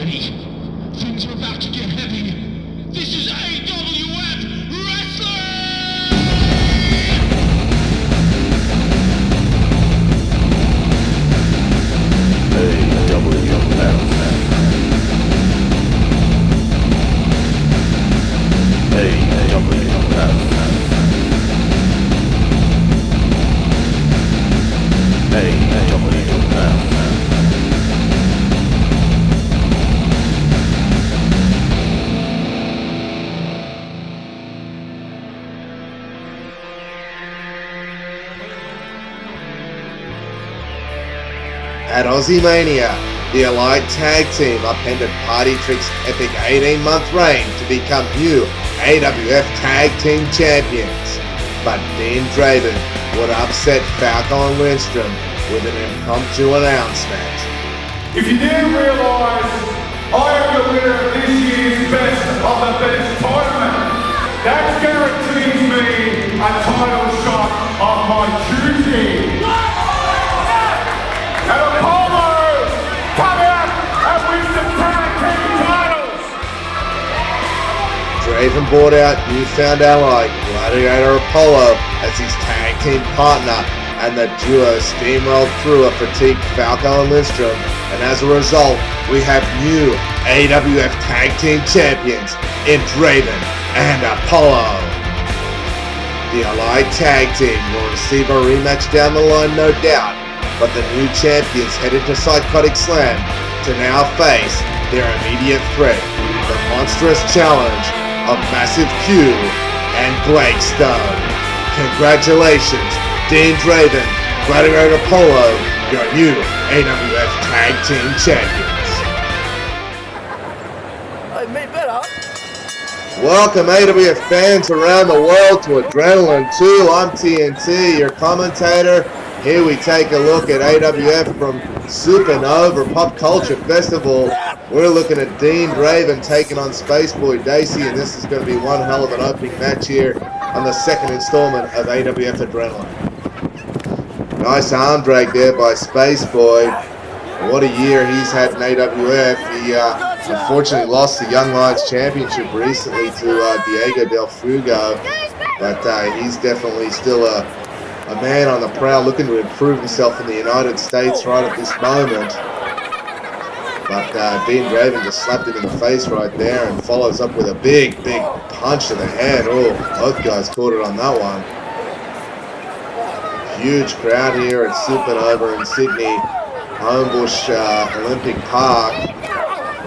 ready. Things are about to get heavy. This is AWF Wrestling! At Aussie Mania, the Allied Tag Team upended Party Trick's epic 18-month reign to become new AWF Tag Team Champions. But Dean Draven would upset Falco and Lindstrom with an impromptu announcement. If you didn't realise, I am the winner of this year's Best of the Best tournament. That guarantees me a title shot on my Tuesday. And Apollo, come out and win the tag team titles. Draven brought out newfound ally Gladiator Apollo as his tag team partner, and the duo steamrolled through a fatigued Falco and Lindstrom, and as a result, we have new AWF Tag Team Champions in Draven and Apollo. The Allied Tag Team will receive a rematch down the line, no doubt, but the new champions headed to Psychotic Slam to now face their immediate threat, the monstrous challenge of Massive Q and Blake Stone. Congratulations, Dean Draven, Gladiator Apollo, your new AWF Tag Team Champions. I made better. Welcome AWF fans around the world to Adrenaline 2. I'm TNT, your commentator. Here we take a look at AWF from Supernova Pop Culture Festival. We're looking at Dean Draven taking on Spaceboy Dacey, and this is going to be one hell of an opening match here on the second installment of AWF Adrenaline. Nice arm drag there by Spaceboy. What a year he's had in AWF. He unfortunately lost the Young Lions Championship recently to Diego Del Fuego, but he's definitely still a man on the prowl looking to improve himself in the United States right at this moment. But Dean Draven just slapped him in the face right there and follows up with a big punch to the head. Oh, both guys caught it on that one. Huge crowd here at Supernova in Sydney, Homebush Olympic Park.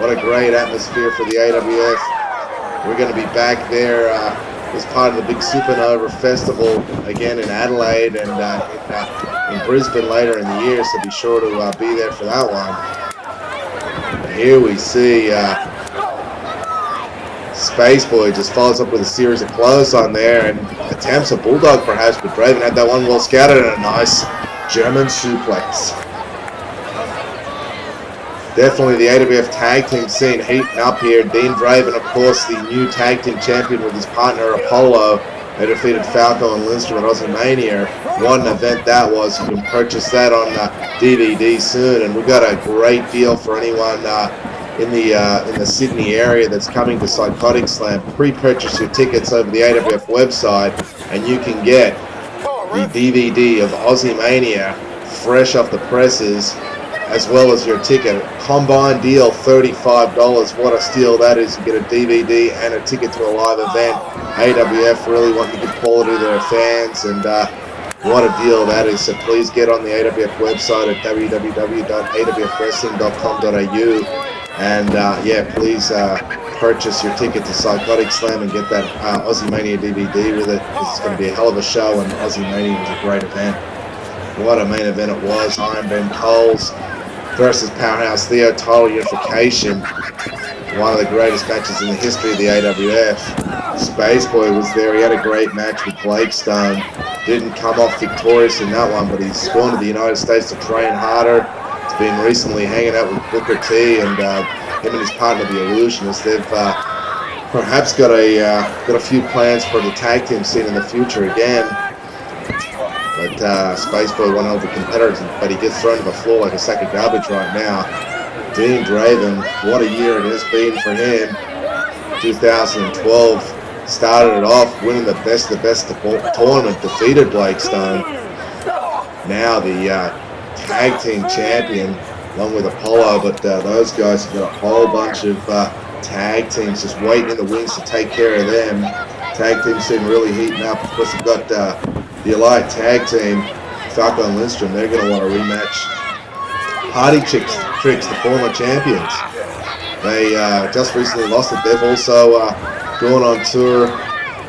What a great atmosphere for the AWF. We're going to be back there as part of the big Supernova Festival again in Adelaide and in Brisbane later in the year, so be sure to be there for that one. Here we see Spaceboy just follows up with a series of clothes on there and attempts a bulldog perhaps, but Draven had that one well scouted and a nice German suplex. Definitely the AWF tag team scene heating up here. Dean Draven, of course, the new tag team champion with his partner Apollo. They defeated Falco and Lindstrom at Aussie Mania. What an event that was. You can purchase that on DVD soon, and we got a great deal for anyone in the Sydney area that's coming to Psychotic Slam. Pre-purchase your tickets over the AWF website, and you can get the DVD of Aussie Mania fresh off the presses, as well as your ticket. Combined deal, $35. What a steal that is. You get a DVD and a ticket to a live event. AWF really want to give quality to their fans, and what a deal that is. So please get on the AWF website at www.awfwrestling.com.au and please purchase your ticket to Psychotic Slam and get that Aussie Mania DVD with it. This is going to be a hell of a show, and Aussie Mania was a great event. What a main event it was. Iron Ben Coles versus Powerhouse Theo, title unification. One of the greatest matches in the history of the AWF. Spaceboy was there. He had a great match with Blake Stone. Didn't come off victorious in that one, but he's gone to the United States to train harder. He's been recently hanging out with Booker T, and him and his partner, the Illusionist. They've perhaps got a few plans for the tag team scene in the future again. But Spaceboy, one of the competitors, but he gets thrown to the floor like a sack of garbage right now. Dean Draven, what a year it has been for him. 2012 started it off winning the best of the best tournament, defeated Blake Stone. Now the tag team champion along with Apollo, but those guys have got a whole bunch of tag teams just waiting in the wings to take care of them. Tag teams seem really heating up. Of course, they've got the Elite tag team, Falco and Lindstrom. They're going to want to rematch Party Tricks, the former champions. They just recently lost it. They've also gone on tour.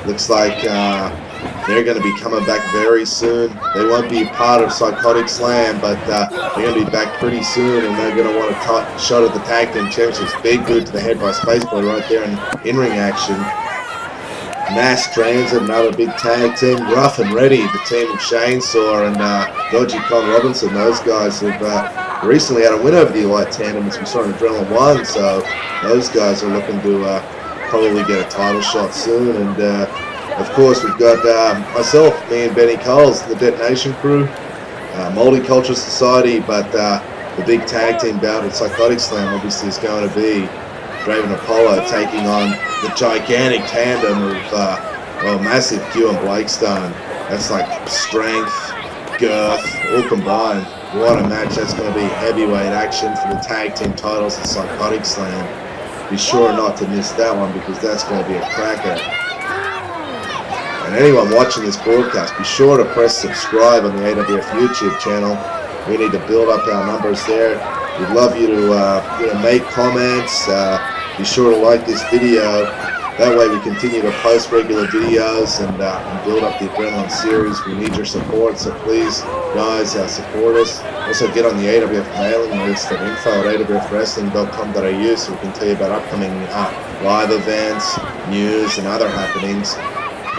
Looks like they're going to be coming back very soon. They won't be part of Psychotic Slam, but they're going to be back pretty soon, and they're going to want a shot at the tag team championships. Big boot to the head by Spaceboy right there in ring action. Mass Transit, another big tag team. Rough and Ready, the team of Chainsaw and Dodgy Con Robinson. Those guys have recently had a win over the Elite Tandem, as we saw in Adrenaline 1, so those guys are looking to probably get a title shot soon. And of course, we've got myself, me and Benny Coles, the Detonation Crew, Multicultural Society, but the big tag team bout at Psychotic Slam obviously is going to be Draven Apollo taking on the gigantic tandem of massive Q and Blake Stone. That's like strength, girth, all combined. What a match. That's going to be heavyweight action for the tag team titles at Psychotic Slam. Be sure not to miss that one, because that's going to be a cracker. And anyone watching this broadcast, be sure to press subscribe on the AWF YouTube channel. We need to build up our numbers there. We'd love you to make comments. Be sure to like this video. That way we continue to post regular videos and build up the Adrenaline series. We need your support, so please, guys, support us. Also, get on the AWF mailing list at info@awfwrestling.com.au so we can tell you about upcoming live events, news, and other happenings.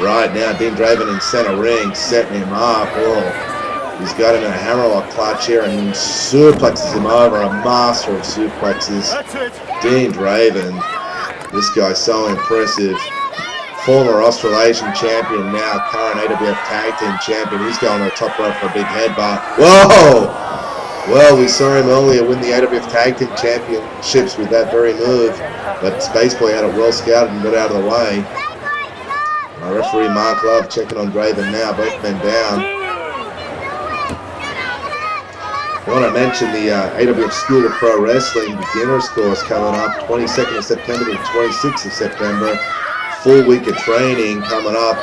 Right now, Dean Draven in center ring, setting him up. Oh, he's got him in a hammerlock clutch here and suplexes him over. A master of suplexes. Dean Draven, this guy's so impressive. Former Australasian champion, now current AWF Tag Team champion. He's going to the top rope for a big headbutt. Whoa! Well, we saw him earlier win the AWF Tag Team Championships with that very move, but Spaceboy had it well scouted and got out of the way. Our referee Mark Love checking on Draven now, both men down. I want to mention the AWF School of Pro Wrestling beginners course coming up 22nd of September to 26th of September. Full week of training coming up.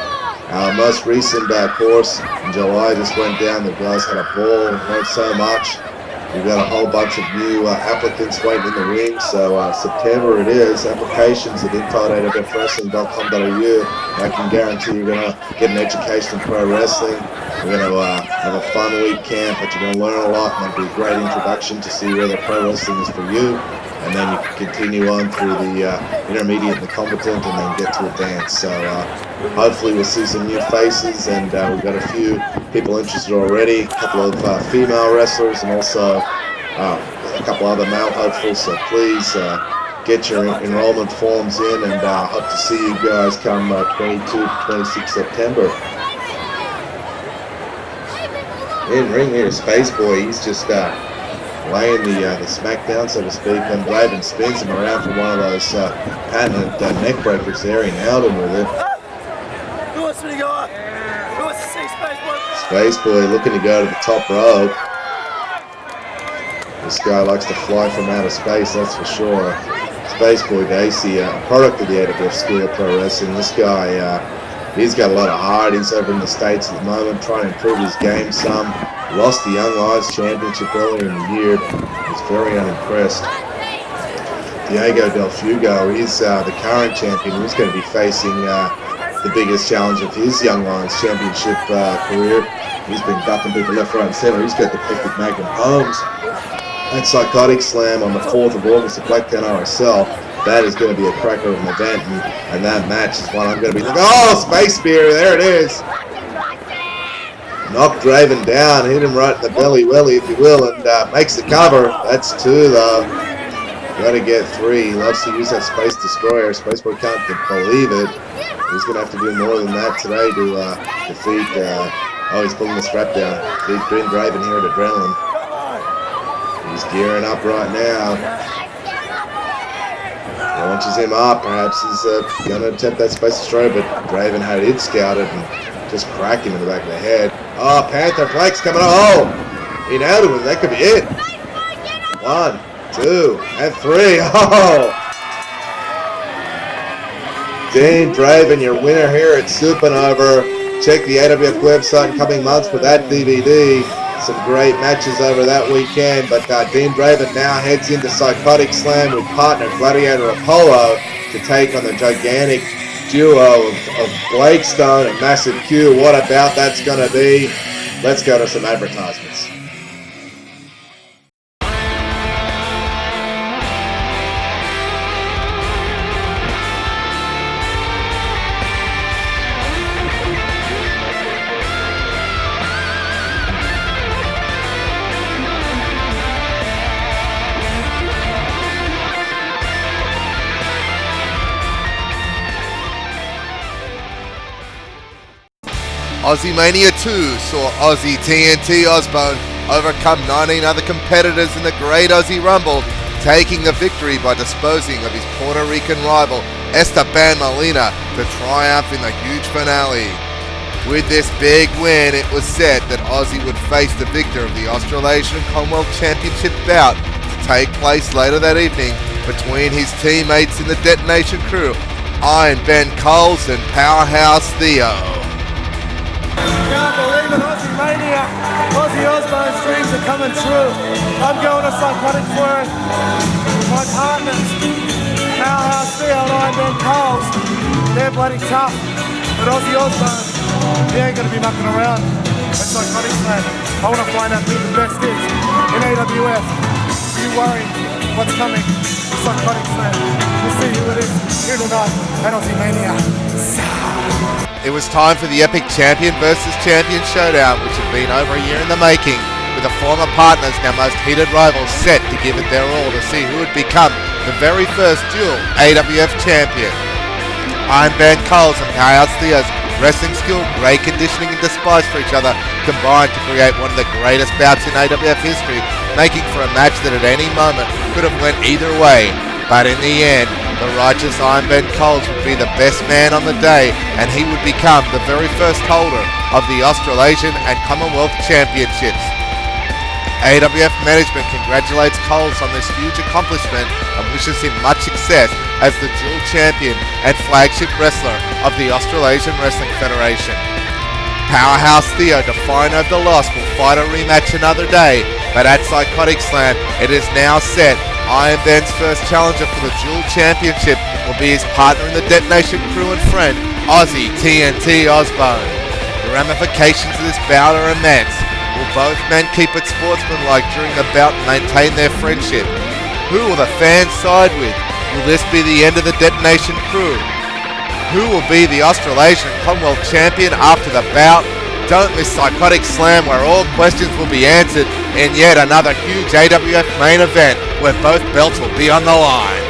Our most recent course in July just went down. The guys had a ball, learned so much. We've got a whole bunch of new applicants waiting in the wings, so September it is. Applications at info@awfwrestling.com.au. I can guarantee you're going to get an education in pro wrestling. We're going to have a fun week camp, but you're going to learn a lot, and it'll be a great introduction to see where the pro wrestling is for you. And then you can continue on through the intermediate and the competent, and then get to advanced. So hopefully we'll see some new faces, and we've got a few people interested already, a couple of female wrestlers, and also a couple other male hopefuls. So please get your enrollment forms in, and hope to see you guys come 22 to 26 September. In ring here, Spaceboy, he's just laying the smackdown, so to speak, and Draven spins him around for one of those patented neck breakers there. He nailed him with it. Who wants me to go up? Who wants to see Spaceboy? Spaceboy looking to go to the top rope. This guy likes to fly from outer space, that's for sure. Spaceboy Dacey, a product of the AWF School of Pro Wrestling. This guy, he's got a lot of heart. He's over in the States at the moment trying to improve his game some. Lost the Young Lions Championship earlier in the year. He's very unimpressed. Diego Del Fuego, he's the current champion. He's going to be facing the biggest challenge of his Young Lions Championship career. He's been ducking people left, right, and center. He's got the pick with Magnum Holmes. At Psychotic Slam on the 4th of August at Blacktown RSL. That is going to be a cracker of an event, and that match is one I'm going to be like, oh, Space Spear, there it is. Knocked Draven down, hit him right in the belly welly, if you will, and makes the cover. That's 2, though. Got to get 3. He loves to use that Space Destroyer. Spaceboy can't believe it. He's going to have to do more than that today to defeat, oh, he's pulling the strap down. Defeat Draven here at Adrenaline. He's Gearing up right now. Launches him up. Perhaps he's going to attempt that space destroyer, but Draven had it scouted and just cracked him in the back of the head. Oh, Panther Flex coming up. Oh, he nailed it. That could be it. 1, 2, and 3. Oh! Dean Draven, your winner here at Supernova. Check the AWF website in coming months for that DVD. Some great matches over that weekend. But Dean Draven now heads into Psychotic Slam with partner Gladiator Apollo to take on the gigantic duo of Blake Stone and Massive Q. What about that's going to be? Let's go to some advertisements. Aussie Mania 2 saw Aussie TNT Osborne overcome 19 other competitors in the Great Aussie Rumble, taking the victory by disposing of his Puerto Rican rival Esteban Molina to triumph in the huge finale. With this big win, it was said that Aussie would face the victor of the Australasian Commonwealth Championship bout to take place later that evening between his teammates in the Detonation crew, Iron Ben Coles and Powerhouse Theo. Can't believe it, Aussie Mania. Aussie Osborne's dreams are coming true. I'm going to Psychotic Slam with my partners, Powerhouse Theo and Iron Ben Coles. They're bloody tough, but Aussie Osborne, he ain't going to be mucking around at Psychotic Slam. I want to find out who the best is in AWF. You worry what's coming to Psychotic Slam. We'll see who it is here tonight at Aussie Mania. It was time for the epic champion versus champion showdown, which had been over a year in the making, with the former partners, now most heated rivals, set to give it their all to see who would become the very first dual AWF champion. Iron Ben Coles and Powerhouse Theo's wrestling skill, great conditioning and despise for each other combined to create one of the greatest bouts in AWF history, making for a match that at any moment could have went either way. But in the end, the righteous Iron Ben Coles would be the best man on the day, and he would become the very first holder of the Australasian and Commonwealth Championships. AWF management congratulates Coles on this huge accomplishment and wishes him much success as the dual champion and flagship wrestler of the Australasian Wrestling Federation. Powerhouse Theo, defiant of the loss, will fight a rematch another day, but at Psychotic Slam, it is now set Iron Ben's first challenger for the dual championship will be his partner in the Detonation crew and friend, Aussie TNT Osborne. The ramifications of this bout are immense. Will both men keep it sportsmanlike during the bout and maintain their friendship? Who will the fans side with? Will this be the end of the Detonation crew? Who will be the Australasian Commonwealth champion after the bout? Don't miss Psychotic Slam, where all questions will be answered in yet another huge AWF main event where both belts will be on the line.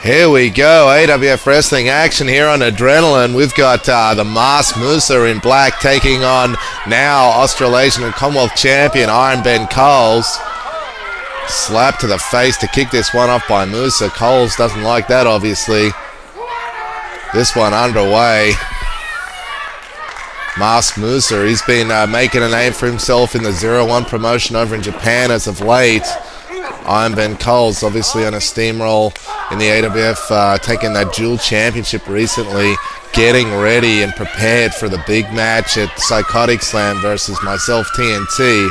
Here we go, AWF Wrestling action here on Adrenaline. We've got the Masked Musa in black taking on now Australasian and Commonwealth champion Iron Ben Coles. Slap to the face to kick this one off by Musa. Coles doesn't like that, obviously. This one underway. Masked Musa, he's been making a name for himself in the 0-1 promotion over in Japan as of late. Iron Ben Coles obviously on a steamroll in the AWF, taking that dual championship recently, getting ready and prepared for the big match at Psychotic Slam versus myself, TNT.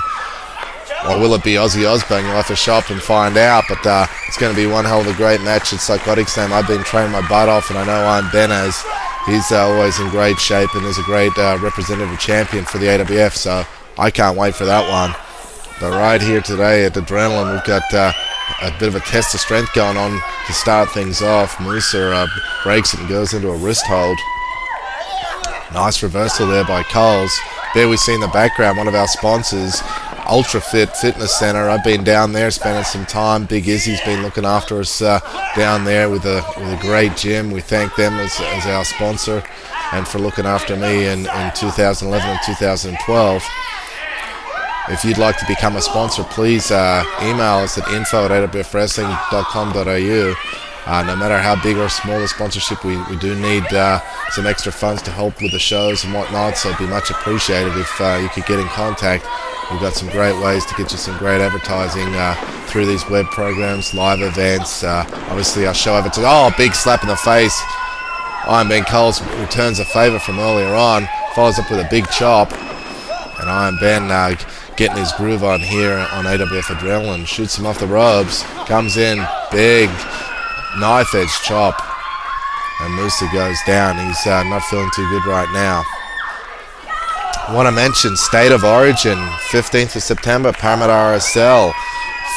Or will it be Ozzy Osbourne? You'll have to shop and find out, but it's going to be one hell of a great match at Psychotic Slam. I've been training my butt off, and I know Iron Ben has. He's always in great shape and is a great representative champion for the AWF, so I can't wait for that one. But right here today at Adrenaline, we've got a bit of a test of strength going on to start things off. Musa breaks it and goes into a wrist hold. Nice reversal there by Coles. There we see in the background one of our sponsors, Ultra Fit Fitness Center. I've been down there spending some time. Big Izzy's been looking after us down there with a great gym. We thank them as our sponsor. and for looking after me in 2011 and 2012. If you'd like to become a sponsor, please email us at info@awfwrestling.com.au. No matter how big or small the sponsorship, we do need some extra funds to help with the shows and whatnot, so it'd be much appreciated if you could get in contact. We've got some great ways to get you some great advertising through these web programs, live events, obviously our show advertising. Big slap in the face. Iron Ben Coles returns a favour from earlier on, follows up with a big chop, and Iron Ben getting his groove on here on AWF Adrenaline, shoots him off the ropes, comes in, big knife edge chop, and Musa goes down. He's not feeling too good right now. I want to mention State of Origin, 15th of September, Parramatta RSL.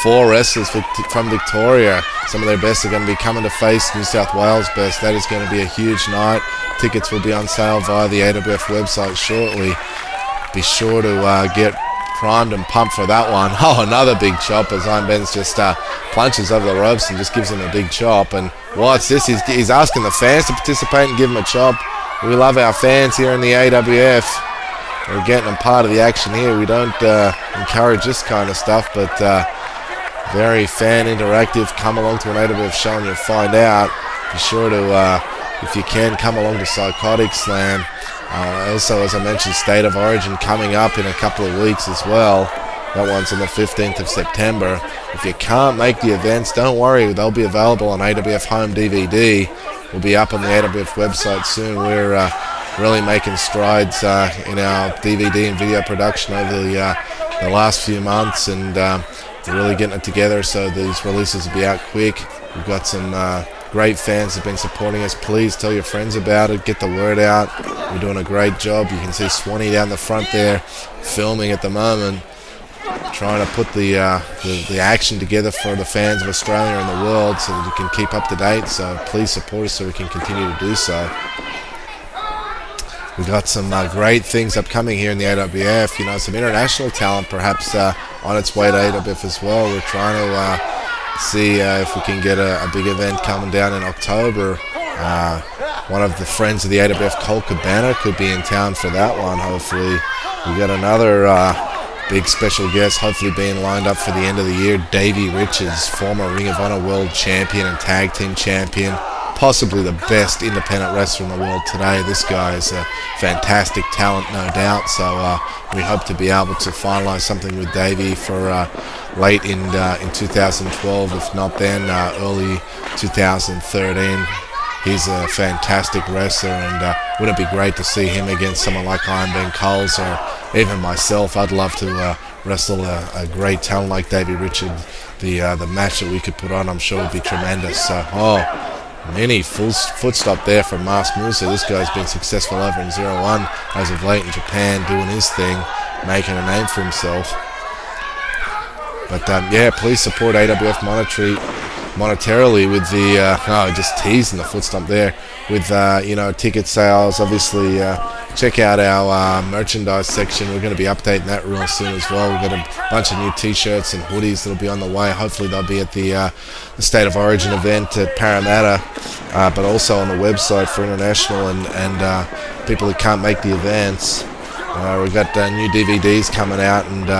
4 wrestlers from Victoria. Some of their best are going to be coming to face New South Wales best. That is going to be a huge night. Tickets will be on sale via the AWF website shortly. Be sure to get primed and pumped for that one. Another big chop as Iron Ben's just punches over the ropes and just gives him a big chop. And what's this? He's asking the fans to participate and give him a chop. We love our fans here in the AWF. We're getting them part of the action here. We don't encourage this kind of stuff, but very fan interactive. Come along to an AWF show and you'll find out. Be sure to, if you can, come along to Psychotic Slam. Also, as I mentioned, State of Origin coming up in a couple of weeks as well. That one's on the 15th of September. If you can't make the events, don't worry. They'll be available on AWF Home DVD. We'll be up on the AWF website soon. We're really making strides in our DVD and video production over the last few months, and we're really getting it together, so these releases will be out quick. We've got some great fans that have been supporting us. Please tell your friends about it, get the word out. We're doing a great job. You can see Swanee down the front there filming at the moment, trying to put the action together for the fans of Australia and the world so that you can keep up to date. So please support us so we can continue to do so. We've got some great things upcoming here in the AWF. Some international talent perhaps on its way to AWF as well. We're trying to see if we can get a big event coming down in October. One of the friends of the AWF, Cole Cabana, could be in town for that one, hopefully. We've got another big special guest hopefully being lined up for the end of the year. Davey Richards, former Ring of Honor World Champion and Tag Team Champion. Possibly the best independent wrestler in the world today. This guy is a fantastic talent, no doubt. So we hope to be able to finalize something with Davey for late in 2012, if not then, early 2013. He's a fantastic wrestler, and wouldn't it be great to see him against someone like Iron Ben Coles or even myself? I'd love to wrestle a great talent like Davey Richards. The match that we could put on, I'm sure, would be tremendous. So, mini foot stop there from Mas Musa. This guy's been successful over in 0-1 as of late in Japan, doing his thing, making a name for himself. But please support AWF monetarily with the just teasing the foot stomp there with ticket sales. Obviously, check out our merchandise section. We're going to be updating that real soon as well. We've got a bunch of new t-shirts and hoodies that'll be on the way. Hopefully they'll be at the State of Origin event at Parramatta, but also on the website for international and people who can't make the events. We've got new DVDs coming out, and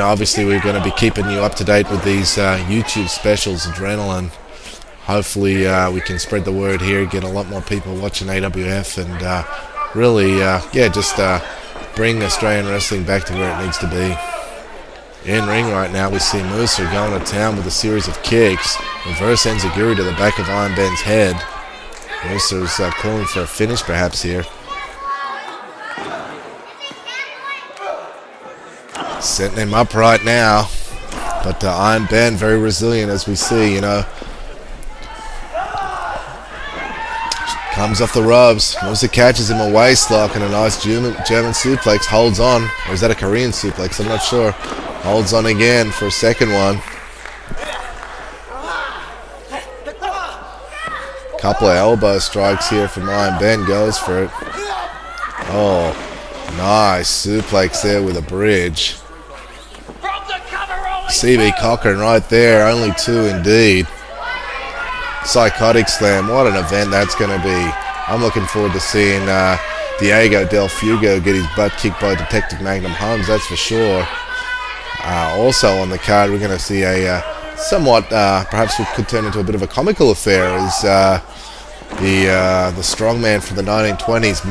obviously we're going to be keeping you up to date with these YouTube specials, Adrenaline. Hopefully we can spread the word here, get a lot more people watching AWF, and really, just bring Australian wrestling back to where it needs to be. In ring right now, we see Musa going to town with a series of kicks. Reverse enziguri to the back of Iron Ben's head. Musa's calling for a finish perhaps here. Setting him up right now. But Iron Ben, very resilient as we see, Comes off the ropes. Musa catches him a waist lock and a nice German suplex. Holds on. Or is that a Korean suplex? I'm not sure. Holds on again for a second one. Couple of elbow strikes here from Iron Ben. Goes for it. Oh, nice suplex there with a bridge. CB Cochran right there. Only 2 indeed. Psychotic Slam, what an event that's going to be. I'm looking forward to seeing Diego Del Fuego get his butt kicked by Detective Magnum Holmes, that's for sure. Also on the card, we're going to see a somewhat, perhaps it could turn into a bit of a comical affair, is the strongman from the 1920s,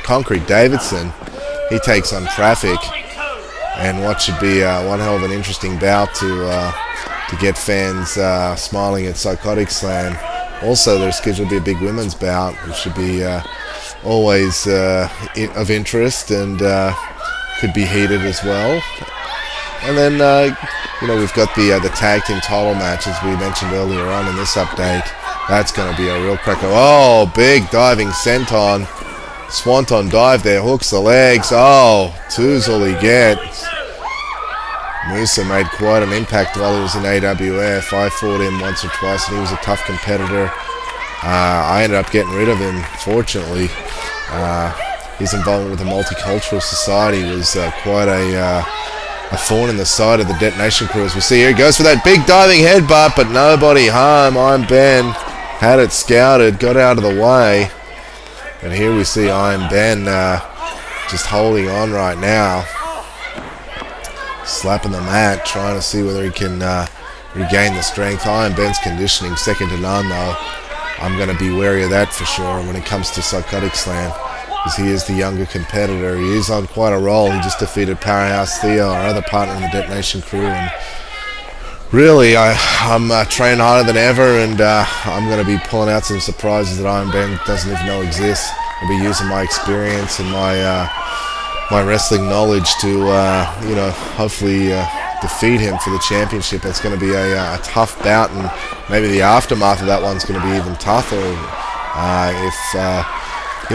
Concrete Davidson. He takes on Traffic, and what should be one hell of an interesting bout to get fans smiling at Psychotic Slam. Also, there's scheduled to be a big women's bout, which should be always of interest and could be heated as well. And then, we've got the tag team title match, as we mentioned earlier on in this update. That's going to be a real cracker. Oh, big diving senton. Swanton dive there, hooks the legs. Oh, two's all he gets. Musa made quite an impact while he was in AWF. I fought him once or twice, and he was a tough competitor. I ended up getting rid of him, fortunately. His involvement with the Multicultural Society was quite a thorn in the side of the Detonation crew. As we see here, he goes for that big diving headbutt, but nobody home. Iron Ben had it scouted, got out of the way. And here we see Iron Ben just holding on right now. Slapping the mat, trying to see whether he can regain the strength. Iron Ben's conditioning second to none, though. I'm going to be wary of that for sure when it comes to Psychotic Slam, because he is the younger competitor. He is on quite a roll. He just defeated Powerhouse Theo, our other partner in the Detonation crew, and really, I'm training harder than ever, and I'm going to be pulling out some surprises that Iron Ben doesn't even know exist. I'll be using my experience and my wrestling knowledge to, hopefully defeat him for the championship. It's going to be a tough bout, and maybe the aftermath of that one's going to be even tougher. If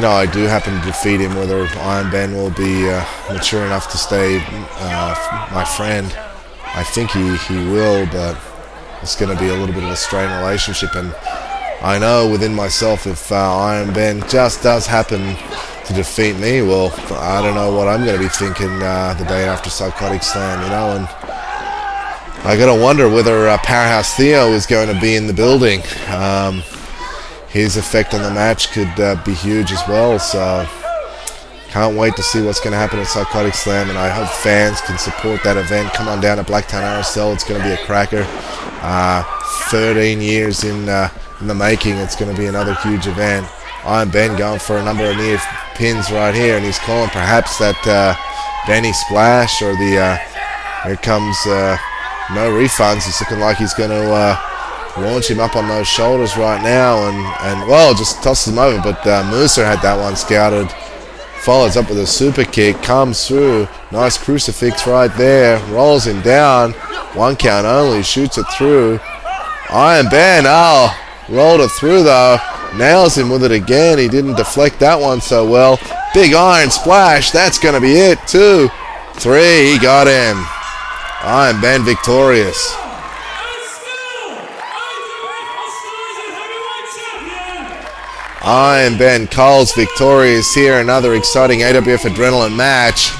I do happen to defeat him, whether Iron Ben will be mature enough to stay my friend. I think he will, but it's going to be a little bit of a strained relationship, and I know within myself, if Iron Ben just does happen to defeat me, well, I don't know what I'm going to be thinking the day after Psychotic Slam, and I got to wonder whether Powerhouse Theo is going to be in the building. His effect on the match could be huge as well, so can't wait to see what's going to happen at Psychotic Slam, and I hope fans can support that event. Come on down to Blacktown RSL. It's going to be a cracker. 13 years in the making. It's going to be another huge event. Iron Ben going for a number of near pins right here, and he's calling perhaps that Benny Splash or the here comes no refunds. It's looking like he's going to launch him up on those shoulders right now, and well, just tosses him over, but Musa had that one scouted. Follows up with a super kick, comes through, nice crucifix right there, rolls him down, 1 count only, shoots it through. Iron Ben, rolled it through though, nails him with it again. He didn't deflect that one so well. Big Iron Splash, that's going to be it. 2, 3, he got him. Iron Ben victorious. Iron Ben Cole's victorious here. Another exciting AWF Adrenaline match.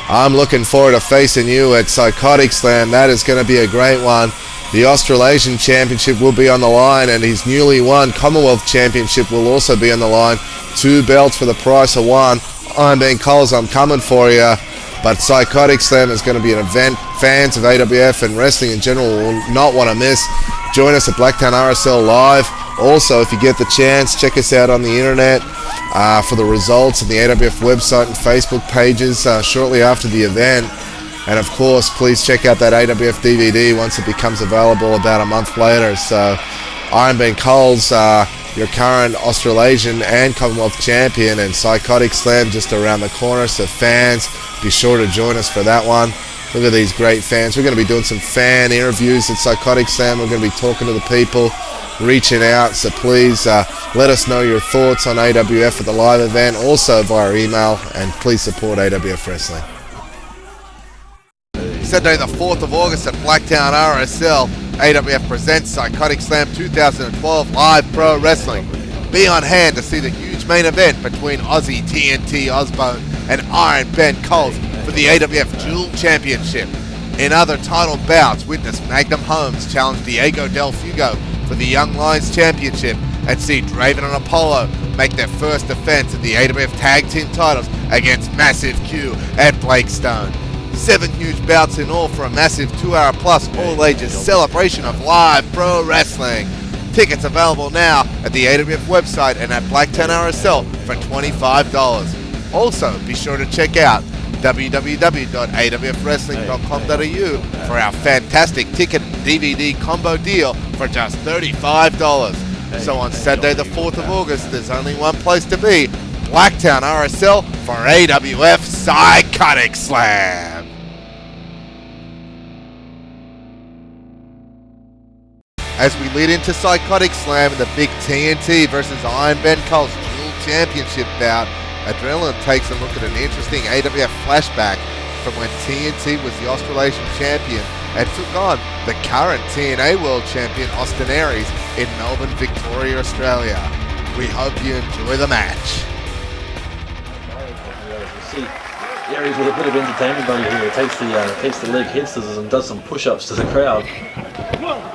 I'm looking forward to facing you at Psychotic Slam. That is going to be a great one. The Australasian Championship will be on the line, and his newly won Commonwealth Championship will also be on the line. 2 belts for the price of 1. Iron Ben Cole's, I'm coming for you. But Psychotic Slam is going to be an event fans of AWF and wrestling in general will not want to miss. Join us at Blacktown RSL Live. Also, if you get the chance, check us out on the internet for the results on the AWF website and Facebook pages shortly after the event. And of course, please check out that AWF DVD once it becomes available about a month later. So, Iron Ben Cole's your current Australasian and Commonwealth champion, and Psychotic Slam just around the corner. So fans, be sure to join us for that one. Look at these great fans. We're going to be doing some fan interviews at Psychotic Slam. We're going to be talking to the people, reaching out. So please let us know your thoughts on AWF at the live event, also via email, and please support AWF Wrestling. Saturday the 4th of August at Blacktown RSL, AWF presents Psychotic Slam 2012 Live Pro Wrestling. Be on hand to see the huge main event between Aussie TNT Osbone and Iron Ben Coles for the AWF Dual Championship. In other title bouts, witness Magnum Holmes challenge Diego Del Fuego for the Young Lions Championship, and see Draven and Apollo make their first defense of the AWF Tag Team titles against Massive Q and Blake Stone. 7 huge bouts in all for a massive 2-hour plus all-ages celebration of live pro wrestling. Tickets available now at the AWF website and at Blacktown RSL for $25. Also, be sure to check out www.awfwrestling.com.au for our fantastic ticket and DVD combo deal for just $35. So on Saturday the 4th of August, there's only one place to be, Blacktown RSL for AWF Psychotic Slam. As we lead into Psychotic Slam and the big TNT versus Iron Ben Cole's dual championship bout, Adrenaline takes a look at an interesting AWF flashback from when TNT was the Australasian champion and took on the current TNA World Champion Austin Aries in Melbourne, Victoria, Australia. We hope you enjoy the match. See Aries with a bit of entertainment value here. Takes the leg head scissors and does some push-ups to the crowd.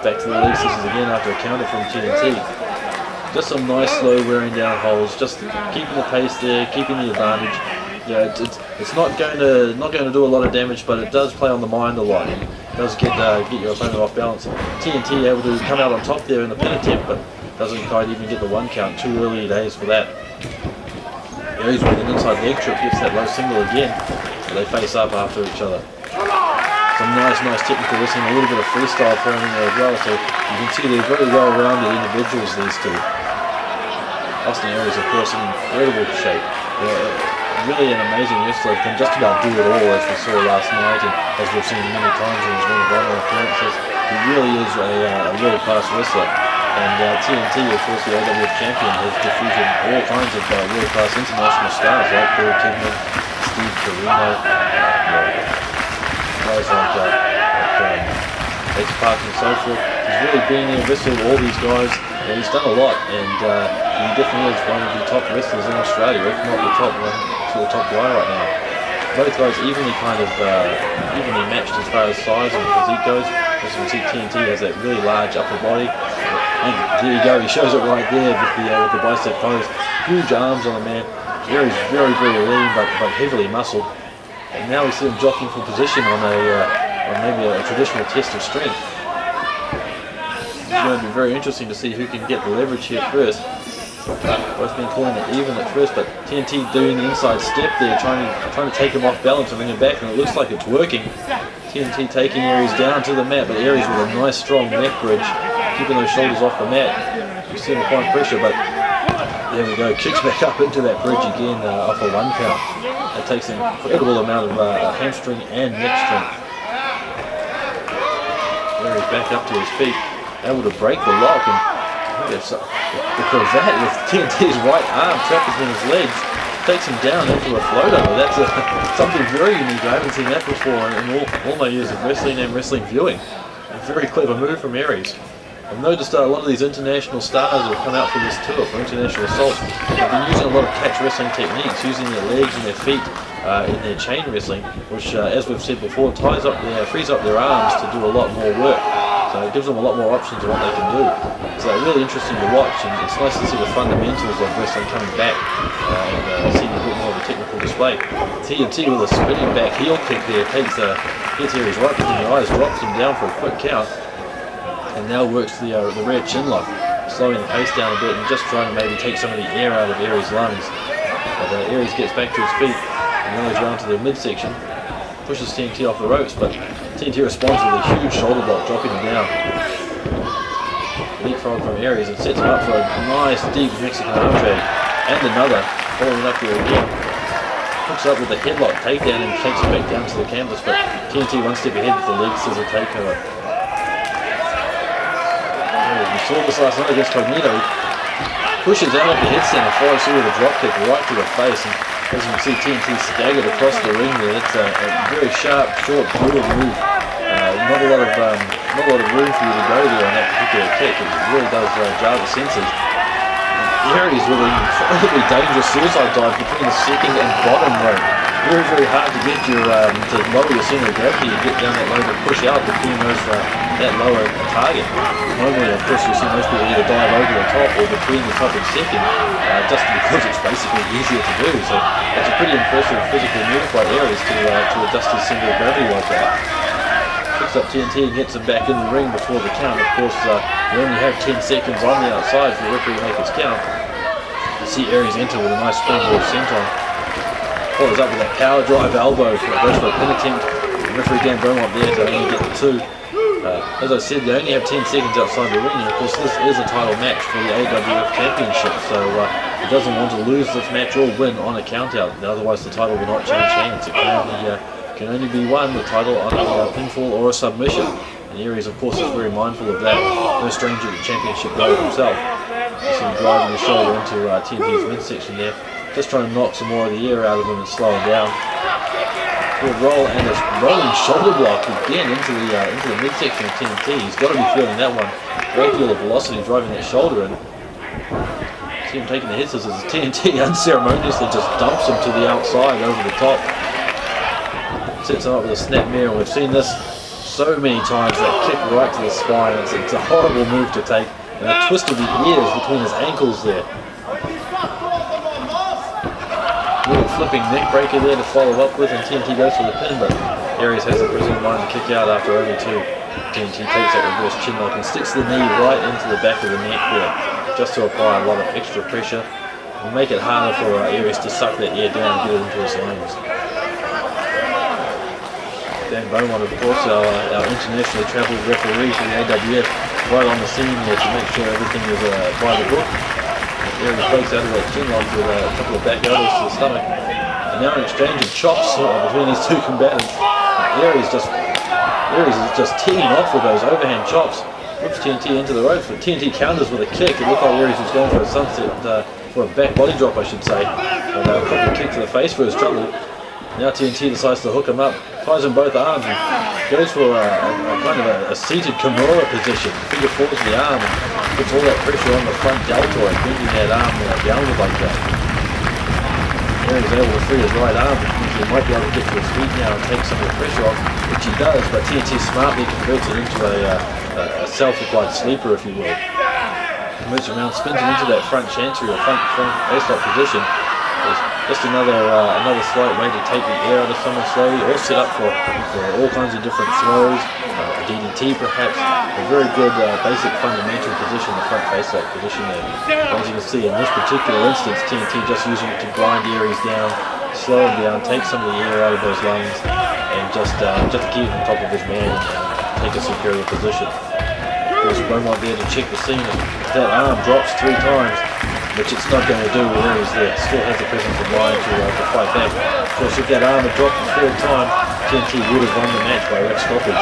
Back to the leg scissors again after a counter from TNT. Just some nice slow wearing down holds, just keeping the pace there, keeping the advantage. Yeah, it's not going to do a lot of damage, but it does play on the mind a lot. It does get your opponent off balance. TNT able to come out on top there in the pin attempt, but doesn't quite even get the 1 count. Too early days for that. Aries with an inside leg trip gets that low single again. So they face up after each other. Some nice technical wrestling, a little bit of freestyle thrown in there as well. So you can see they're very well-rounded individuals, these two. Austin Aries, of course, in incredible shape. Really an amazing wrestler, can just about do it all, as we saw last night and as we've seen many times in his Ring of Honor appearances. He really is a world-class wrestler. And TNT, of course, the AWF champion, has defeated all kinds of world-class international stars like Bill Kidman, Steve Corino, guys like X-Pac and so forth. He's really been there, wrestled all these guys. And he's done a lot, and he definitely is one of the top wrestlers in Australia, if not the top one, sort of top guy right now. Both guys evenly matched as far as size and physique goes. As you can see, TNT has that really large upper body. And there you go, he shows it right there with the bicep pose. Huge arms on the man. Aries very lean, but heavily muscled. And now we see him jockeying for position on maybe a traditional test of strength. It's going to be very interesting to see who can get the leverage here first. Both been calling it even at first, but TNT doing the inside step there, trying to take him off balance and bring him back, and it looks like it's working. TNT taking Aries down to the mat, but Aries with a nice strong neck bridge, keeping those shoulders off the mat. You see him applying pressure, but there we go, kicks back up into that bridge again off a 1 count. That takes an incredible amount of hamstring and neck strength. Aries back up to his feet, able to break the lock, and the cravat with TNT's right arm trapped between his legs takes him down into a floater. That's something very unique. I haven't seen that before in all my years of wrestling and wrestling viewing. A very clever move from Aries. I've noticed a lot of these international stars that have come out for this tour, for International Assault, have been using a lot of catch wrestling techniques, using their legs and their feet in their chain wrestling, which, as we've said before, frees up their arms to do a lot more work. So it gives them a lot more options of what they can do. So really interesting to watch, and it's nice to see the fundamentals of wrestling coming back and seeing a bit more of a technical display. TNT with a spinning back heel kick there hits Aries right between the eyes, drops him down for a quick count, and now works the rear chin lock, slowing the pace down a bit and just trying to maybe take some of the air out of Aries' lungs. But Aries gets back to his feet and now he's round to the midsection, pushes TNT off the ropes, but TNT responds with a huge shoulder block, dropping him down. Leapfrog from Aries and sets him up for a nice deep Mexican arm drag, and another, following up here again. Hooks up with a headlock takedown and takes him back down to the canvas, but TNT one step ahead with the leg scissor takeover. We saw this last night against Cognito. Pushes out of the headstand and follows through with a drop kick right to the face. And as you can see, TNT staggered across the ring there. It's a very sharp, short, brutal move. Not a lot of room for you to go there on that particular kick. It really does jar the senses. Aries with an incredibly dangerous suicide dive between the second and bottom rope. very, very hard to get your to lower your center of gravity and get down that low to push out between those that lower target. Normally, of course, you see most people either dive over the top or between the top and second, just because it's basically easier to do. So it's a pretty impressive physical move by Aries to adjust his center of gravity like that. Picks up TNT and gets him back in the ring before the count. Of course, you only have 10 seconds on the outside for the referee to make his count. You see Aries enter with a nice springboard senton. Follows up with that power drive elbow, goes for a pin attempt. Referee Dan Beaumont there to only get the 2. As I said, they only have 10 seconds outside the ring, and of course this is a title match for the AWF Championship, so he doesn't want to lose this match or win on a count-out, otherwise the title will not change hands. It can only be won, the title, on a pinfall or a submission. And Aries, of course, is very mindful of that. No stranger to the championship role himself. You see him driving the shoulder into TNT's midsection there, just trying to knock some more of the air out of him and slow him down. Good roll and a rolling shoulder block again into the midsection of TNT. He's got to be feeling that one. Great deal of velocity driving that shoulder in. See him taking the hit scissors as TNT unceremoniously just dumps him to the outside over the top. Sets him up with a snap mirror. We've seen this so many times, that kick right to the spine. It's a horrible move to take. And a twist of the ears between his ankles there. Little flipping neck breaker there to follow up with, and TNT goes for the pin, but Aries has the present mind to kick out after only 2. TNT takes that reverse chin lock and sticks the knee right into the back of the neck there, just to apply a lot of extra pressure and make it harder for Aries to suck that air down and get it into his lungs. Dan Beaumont, of course, our internationally travelled referee for the AWF, right on the scene there to make sure everything is by the book. Aries breaks out of that chin lock with a couple of back elbows to the stomach. And now an exchange of chops between these two combatants. Aries is just teeing off with those overhand chops. Whips TNT into the ropes, but TNT counters with a kick. It looked like Aries was going for a sunset, for a back body drop, I should say. But a couple of kick to the face for his trouble. Now TNT decides to hook him up, ties him both arms, and goes for a kind of a seated Kimura position. Finger fours the arm and puts all that pressure on the front deltoid, bringing that arm downward like that. Aries is able to free his right arm, which means he might be able to get to his feet now and take some of the pressure off, which he does, but TNT smartly converts it into a self-applied sleeper, if you will. Moves around, spins it into that front chancery or front ace-lock position. Just another slight way to take the air out of someone slowly, or set up for all kinds of different throws, a DDT perhaps. A very good basic fundamental position, the front face-lock position there. As you can see in this particular instance, TNT just using it to grind Aries down, slow him down, take some of the air out of those lungs, and just to keep him on top of his man and take a superior position. Of course, Beaumont there to check the scene as that arm drops 3 times. Which it's not going to do with Aries there. Still has the presence of mind to fight back. Of course, if that arm had dropped the 3rd time, TNT would have won the match by ref stoppage.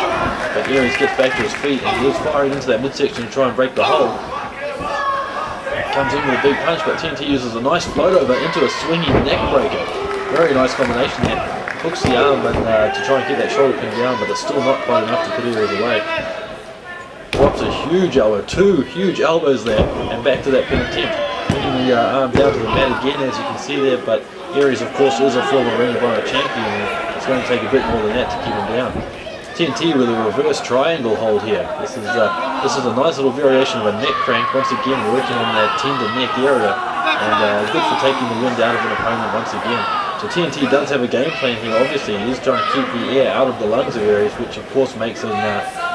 But Aries gets back to his feet and he is firing into that midsection to try and break the hold. Comes in with a big punch, but TNT uses a nice float over into a swinging neck breaker. Very nice combination there. Hooks the arm and to try and get that shoulder pin down, but it's still not quite enough to put Aries away. Drops a huge elbow, 2 huge elbows there, and back to that pin attempt. Bringing the arm down to the mat again, as you can see there, but Aries, of course, is a former Ring of Honor champion, and it's going to take a bit more than that to keep him down. TNT with a reverse triangle hold here. This is a nice little variation of a neck crank, once again working on that tender neck area, and good for taking the wind out of an opponent once again. So TNT does have a game plan here, obviously. He is trying to keep the air out of the lungs of Aries, which of course makes him,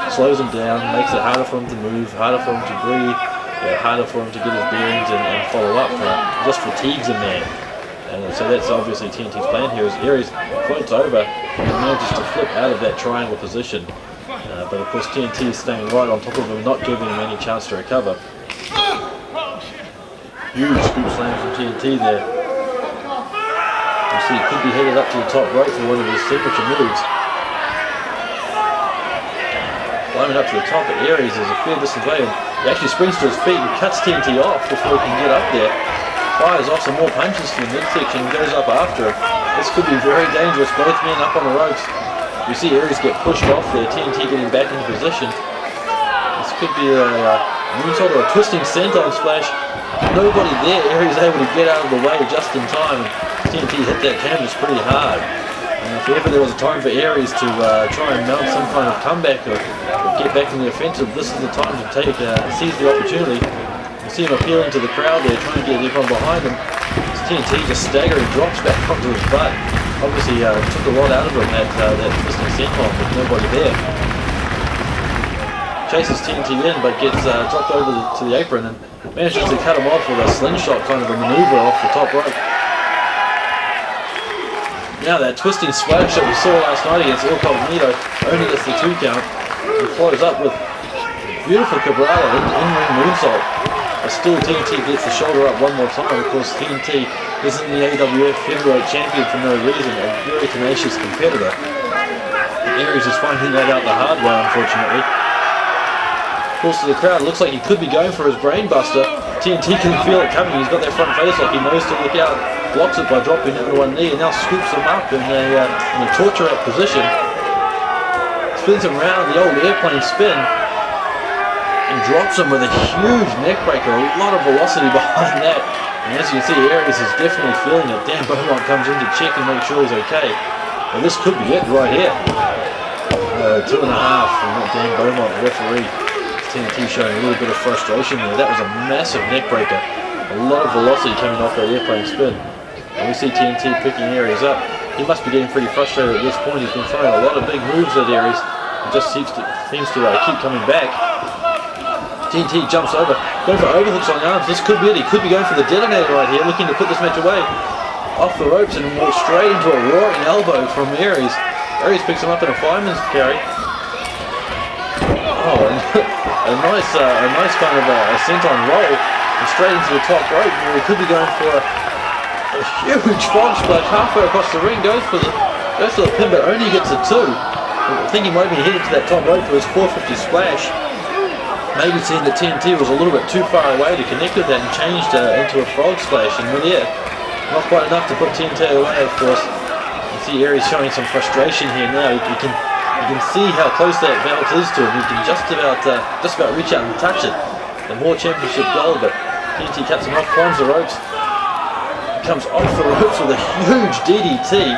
slows him down, makes it harder for him to move, harder for him to breathe, harder for him to get his bearings and follow up. Just fatigues a man. And so that's obviously TNT's plan here, as Aries floats over and manages to flip out of that triangle position. But of course TNT is staying right on top of him, not giving him any chance to recover. Huge scoop slam from TNT there. You see he could be headed up to the top rope for one of his signature moves. Climbing up to the top, but Aries is a fair distance away. He actually springs to his feet and cuts TNT off before he can get up there. Fires off some more punches to the midsection and goes up after him. This could be very dangerous, both men up on the ropes. You see Aries get pushed off there, TNT getting back into position. This could be a moonsault or a twisting senton splash. Nobody there, Aries able to get out of the way just in time. And TNT hit that canvas pretty hard. If ever there was a time for Aries to try and mount some kind of comeback or get back in the offensive, this is the time to seize the opportunity. You see him appealing to the crowd there, trying to get everyone behind him. TNT just staggering, drops back onto his butt. Obviously took a lot out of him that twisting senton with nobody there. Chases TNT in, but gets dropped over to the apron and manages to cut him off with a slingshot kind of a maneuver off the top rope. Now that twisting splash that we saw last night against Il Cognito only gets the 2 count and follows up with beautiful Cabrera in-ring moonsault. But still TNT gets the shoulder up one more time. Of course, TNT isn't the AWF Heavyweight Champion for no reason, a very tenacious competitor. Aries is finding that out the hard way, unfortunately. Pulls to the crowd, looks like he could be going for his brainbuster. TNT can feel it coming, he's got that front face lock, he knows to look out. Blocks it by dropping into one knee and now scoops him up in a torture out position. Spins him around, the old airplane spin. And drops him with a huge neck breaker, a lot of velocity behind that. And as you can see, Aries is definitely feeling it. Dan Beaumont comes in to check and make sure he's okay. And this could be it right here. 2.5 from Dan Beaumont, referee. TNT showing a little bit of frustration there. That was a massive neck breaker. A lot of velocity coming off that airplane spin. And we see TNT picking Aries up. He must be getting pretty frustrated at this point. He's been trying a lot of big moves at Aries. It just seems to keep coming back. TNT jumps over, going for overhooks on the arms. This could be it. He could be going for the detonator right here, looking to put this match away. Off the ropes and walks straight into a roaring elbow from Aries. Aries picks him up in a fireman's carry. Oh, a nice kind of a senton roll and straight into the top rope. Where he could be going for a huge frog splash halfway across the ring. Goes for the pin, but only gets a 2. I think he might be headed to that top rope for his 450 splash. Maybe seeing that TNT was a little bit too far away to connect with that and changed into a frog splash in midair. Not quite enough to put TNT away, of course. You see Aries showing some frustration here now. You can see how close that belt is to him. He can just about reach out and touch it. The more championship gold, but TNT cuts him off, climbs the ropes, comes off the ropes with a huge DDT.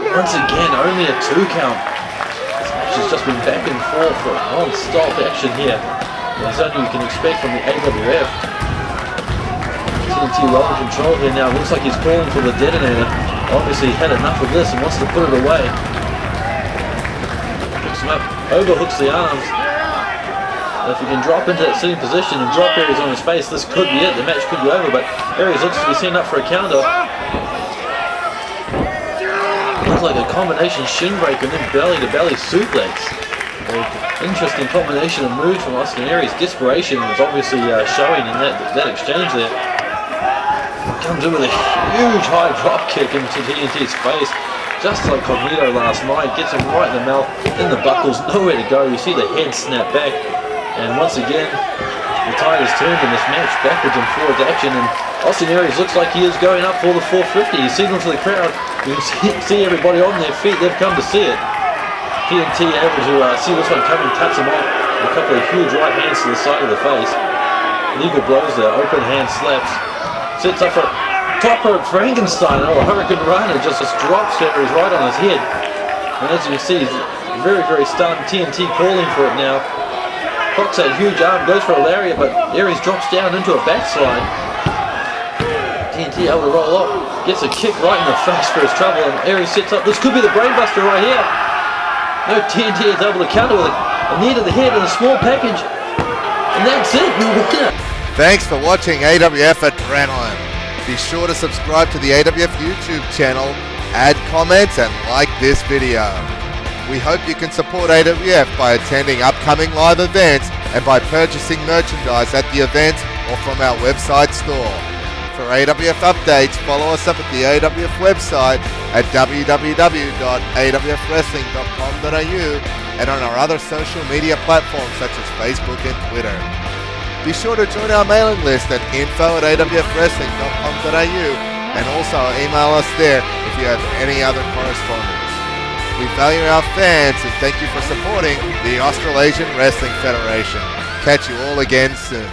Once again, only a 2 count. It's just been back and forth for non-stop action here. As only you can expect from the AWF. TNT well in control here now. Looks like he's calling for the detonator. Obviously he had enough of this and wants to put it away. Picks him up, overhooks the arms. And if he can drop into that sitting position and drop Aries on his face, this could be it. The match could be over, but Aries looks to be sent up for a counter. Like a combination shin break and then belly to belly suplex. Interesting combination of moves from Austin Aries. Desperation was obviously showing in that exchange there. Comes in with a huge high drop kick into TNT's face, just like Cognito last night. Gets him right in the mouth, in the buckles, nowhere to go. You see the head snap back, and once again the tide has turned in this match, backwards and forwards action. And Austin Aries looks like he is going up for the 450. He signals to the crowd. You can see everybody on their feet. They've come to see it. TNT able to see this one coming, cuts him off. A couple of huge right hands to the side of the face. Legal blows there, open hand slaps. Sets up for top rope Frankenstein. Oh, Hurricane Rana just drops Aries right on his head. And as you can see, he's very, very stunned. TNT calling for it now. Cocks that huge arm, goes for a lariat, but Aries drops down into a backslide. TNT able to roll off, gets a kick right in the face for his trouble, and Aries sets up. This could be the brainbuster right here. No, TNT is able to counter with a knee to the head and a small package. And that's it, you winner. Thanks for watching AWF Adrenaline. Be sure to subscribe to the AWF YouTube channel, add comments, and like this video. We hope you can support AWF by attending upcoming live events and by purchasing merchandise at the events or from our website store. For AWF updates, follow us up at the AWF website at www.awfwrestling.com.au and on our other social media platforms such as Facebook and Twitter. Be sure to join our mailing list at info@awfwrestling.com.au and also email us there if you have any other correspondence. We value our fans and thank you for supporting the Australasian Wrestling Federation. Catch you all again soon.